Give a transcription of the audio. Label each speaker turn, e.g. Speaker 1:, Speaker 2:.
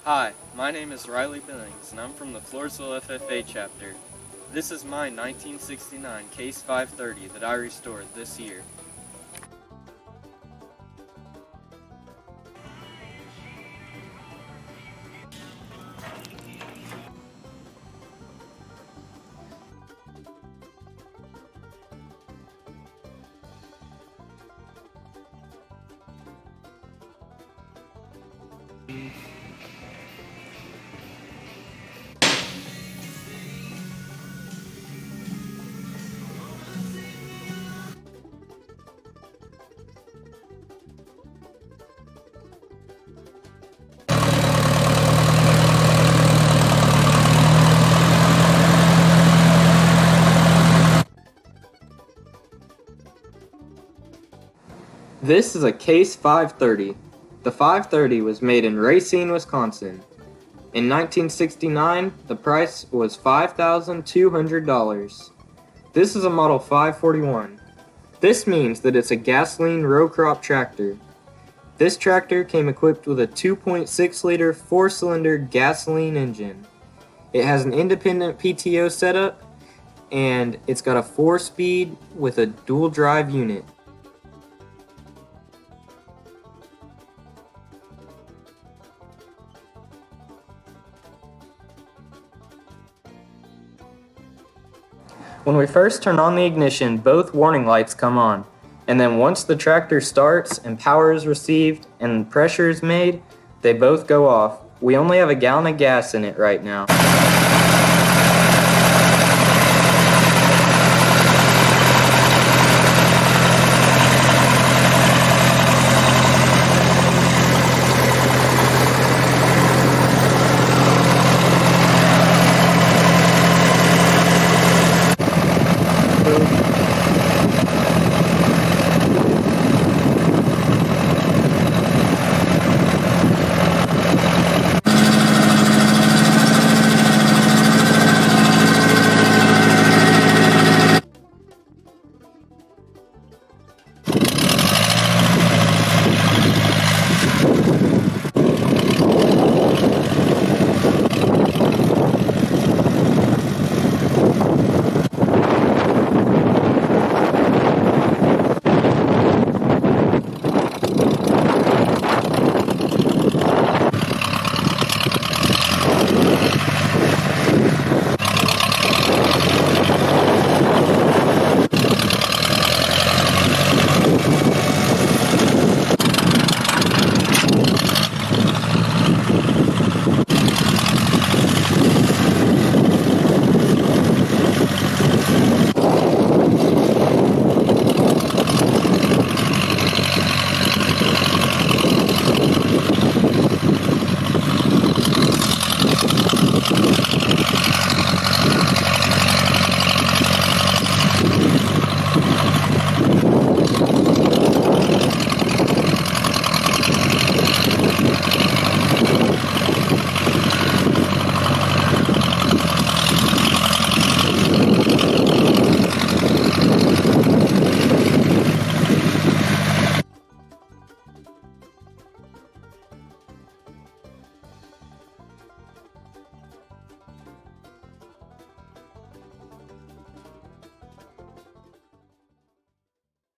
Speaker 1: Hi, my name is Riley Billings, and I'm from the Floresville FFA chapter. This is my 1969 Case 530 that I restored this year. This is a Case 530. The 530 was made in Racine, Wisconsin. In 1969, the price was $5,200. This is a model 541. This means that it's a gasoline row crop tractor. This tractor came equipped with a 2.6-liter 4-cylinder gasoline engine. It has an independent PTO setup, and it's got a 4-speed with a dual drive unit. When we first turn on the ignition, both warning lights come on, and then once the tractor starts and power is received and pressure is made, they both go off. We only have a gallon of gas in it right now.